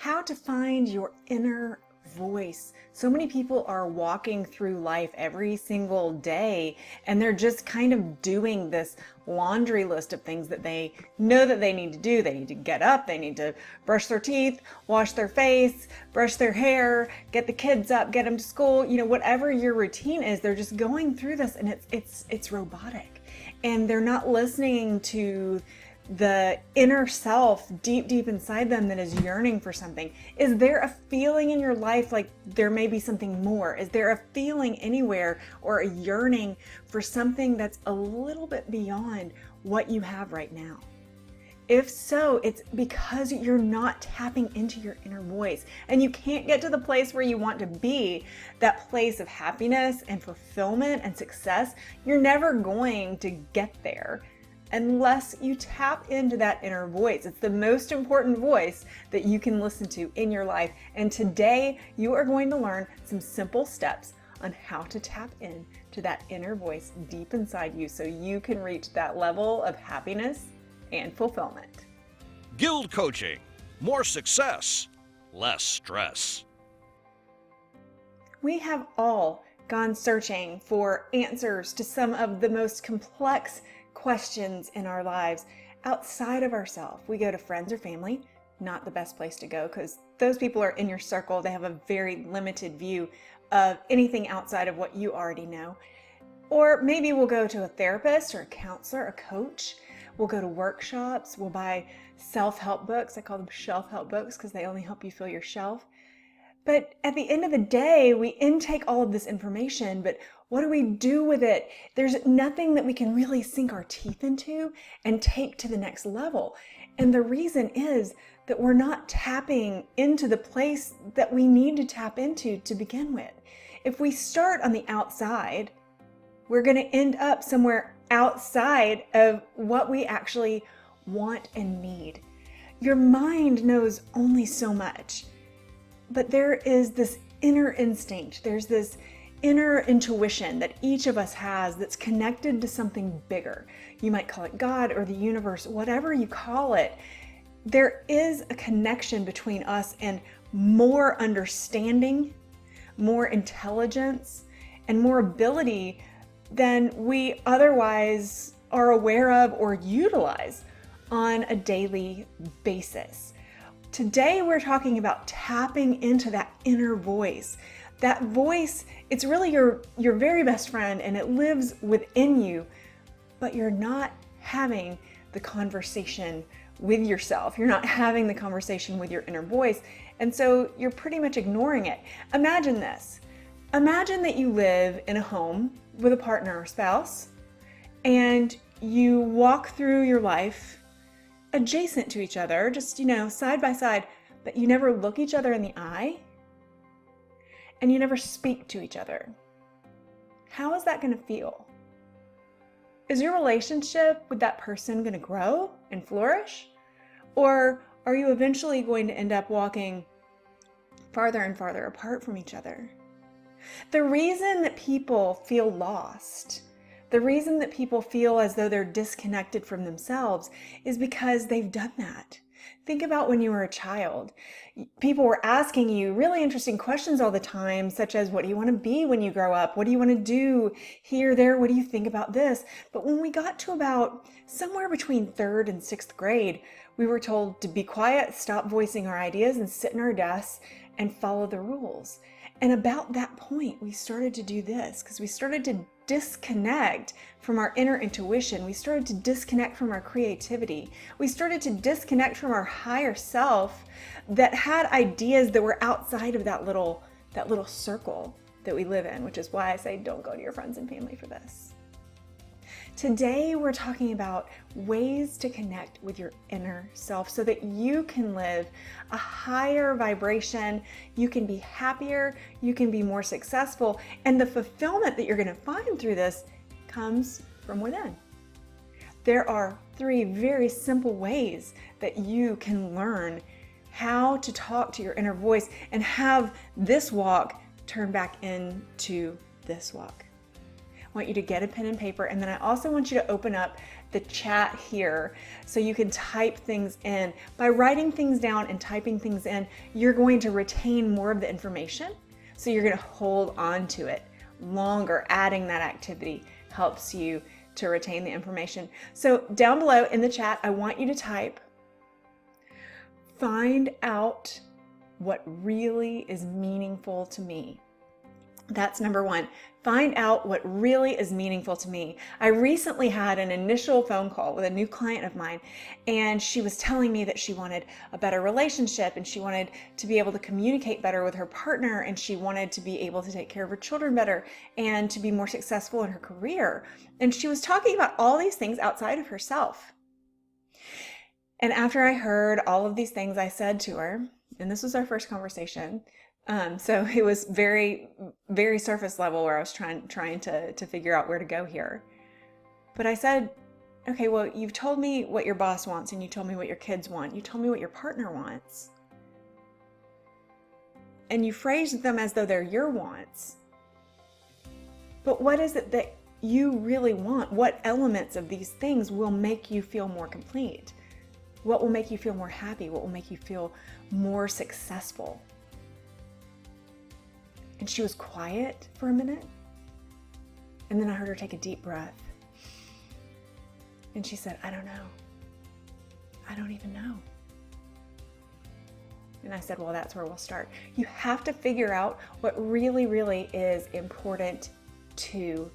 how to find your inner voice. So many people are walking through life every single day and they're just kind of doing this laundry list of things that they know that they need to do. They need to get up, they need to brush their teeth, wash their face, brush their hair, get the kids up, get them to school, whatever your routine is, they're just going through this and it's robotic. And they're not listening to the inner self deep inside them that is yearning for something. Is there a feeling in your life like there may be something more? Is there a feeling anywhere or a yearning for something that's a little bit beyond what you have right now? If so, it's because you're not tapping into your inner voice, and you can't get to the place where you want to be, that place of happiness and fulfillment and success. You're never going to get there unless you tap into that inner voice. It's the most important voice that you can listen to in your life. And today you are going to learn some simple steps on how to tap in to that inner voice deep inside you so you can reach that level of happiness and fulfillment. Guild Coaching. More success, less stress. We have all gone searching for answers to some of the most complex questions in our lives outside of ourselves. We go to friends or family, not the best place to go because those people are in your circle. They have a very limited view of anything outside of what you already know. Or maybe we'll go to a therapist or a counselor, a coach. We'll go to workshops. We'll buy self-help books. I call them shelf-help books because they only help you fill your shelf. But at the end of the day, we intake all of this information, but what do we do with it? There's nothing that we can really sink our teeth into and take to the next level. And the reason is that we're not tapping into the place that we need to tap into to begin with. If we start on the outside, we're going to end up somewhere outside of what we actually want and need. Your mind knows only so much. But there is this inner instinct, there's this inner intuition that each of us has that's connected to something bigger. You might call it God or the universe, whatever you call it. There is a connection between us and more understanding, more intelligence, and more ability than we otherwise are aware of or utilize on a daily basis. Today, we're talking about tapping into that inner voice. That voice, it's really your very best friend and it lives within you, but you're not having the conversation with yourself. You're not having the conversation with your inner voice. And so you're pretty much ignoring it. Imagine this. Imagine that you live in a home with a partner or spouse and you walk through your life adjacent to each other, just, side by side, but you never look each other in the eye and you never speak to each other. How is that going to feel? Is your relationship with that person going to grow and flourish? Or are you eventually going to end up walking farther and farther apart from each other? The reason that people feel lost, the reason that people feel as though they're disconnected from themselves is because they've done that. Think about when you were a child. People were asking you really interesting questions all the time, such as, what do you want to be when you grow up? What do you want to do here, there? What do you think about this? But when we got to about somewhere between 3rd and 6th grade, we were told to be quiet, stop voicing our ideas, and sit in our desks and follow the rules. And about that point, we started to do this because we started to disconnect from our inner intuition. We started to disconnect from our creativity. We started to disconnect from our higher self that had ideas that were outside of that little circle that we live in, which is why I say don't go to your friends and family for this. Today, we're talking about ways to connect with your inner self so that you can live a higher vibration, you can be happier, you can be more successful, and the fulfillment that you're going to find through this comes from within. There are 3 very simple ways that you can learn how to talk to your inner voice and have this walk turn back into this walk. I want you to get a pen and paper, and then I also want you to open up the chat here so you can type things in. By writing things down and typing things in, you're going to retain more of the information. So you're going to hold on to it longer. Adding that activity helps you to retain the information. So down below in the chat, I want you to type, find out what really is meaningful to me. That's number one. Find out what really is meaningful to me. I recently had an initial phone call with a new client of mine, and she was telling me that she wanted a better relationship, and she wanted to be able to communicate better with her partner, and she wanted to be able to take care of her children better and to be more successful in her career. And she was talking about all these things outside of herself. And after I heard all of these things, I said to her, and this was our first conversation, so it was very, very surface level where I was trying to figure out where to go here. But I said, okay, well, you've told me what your boss wants, and you told me what your kids want. You told me what your partner wants. And you phrased them as though they're your wants. But what is it that you really want? What elements of these things will make you feel more complete? What will make you feel more happy? What will make you feel more successful? And she was quiet for a minute. And then I heard her take a deep breath. And she said, I don't know. I don't even know. And I said, well, that's where we'll start. You have to figure out what really, really is important to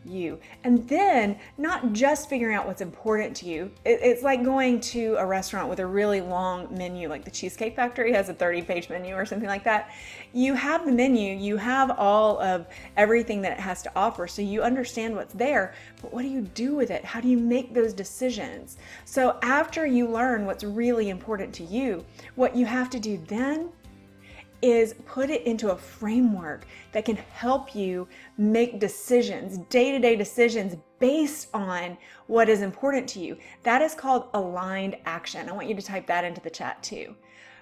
you. And then not just figuring out what's important to you. It's like going to a restaurant with a really long menu, like the Cheesecake Factory has a 30-page menu or something like that. You have the menu, you have all of everything that it has to offer, so you understand what's there, but what do you do with it? How do you make those decisions? So after you learn what's really important to you, what you have to do then is put it into a framework that can help you make decisions, day-to-day decisions based on what is important to you. That is called aligned action. I want you to type that into the chat too.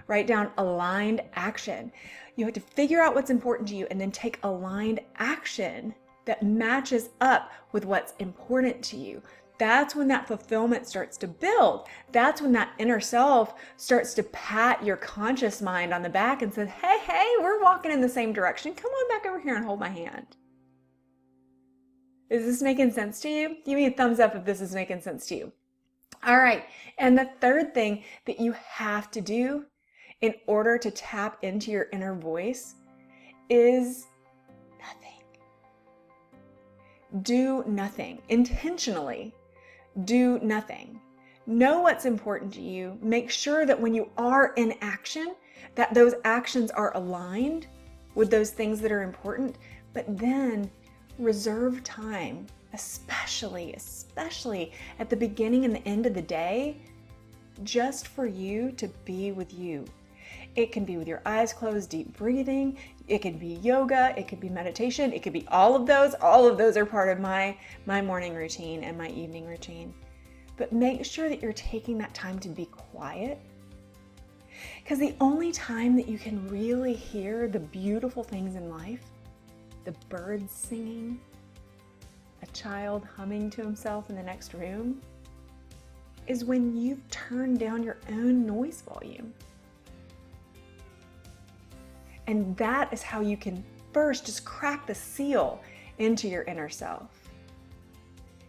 Write down aligned action. You have to figure out what's important to you and then take aligned action that matches up with what's important to you. That's when that fulfillment starts to build. That's when that inner self starts to pat your conscious mind on the back and says, hey, we're walking in the same direction. Come on back over here and hold my hand. Is this making sense to you? Give me a thumbs up if this is making sense to you. All right. And the third thing that you have to do in order to tap into your inner voice is nothing. Do nothing intentionally. Do nothing. Know what's important to you. Make sure that when you are in action, that those actions are aligned with those things that are important, but then reserve time, especially at the beginning and the end of the day, just for you to be with you. It can be with your eyes closed, deep breathing. It could be yoga. It could be meditation. It could be all of those. All of those are part of my morning routine and my evening routine. But make sure that you're taking that time to be quiet. Because the only time that you can really hear the beautiful things in life, the birds singing, a child humming to himself in the next room, is when you've turned down your own noise volume. And that is how you can first just crack the seal into your inner self.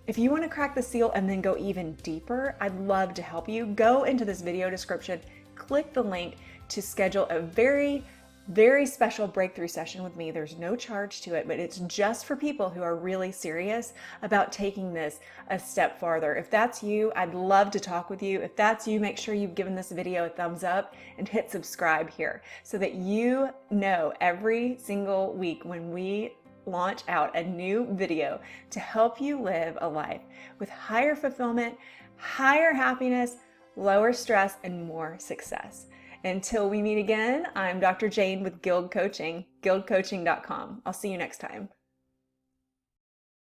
If you want to crack the seal and then go even deeper, I'd love to help you. Go into this video description, click the link to schedule a very, very special breakthrough session with me. There's no charge to it, but it's just for people who are really serious about taking this a step farther. If that's you, I'd love to talk with you. If that's you, make sure you've given this video a thumbs up and hit subscribe here so that you know every single week when we launch out a new video to help you live a life with higher fulfillment, higher happiness, lower stress, and more success. Until we meet again, I'm Dr. Jane with Guild Coaching, guildcoaching.com. I'll see you next time.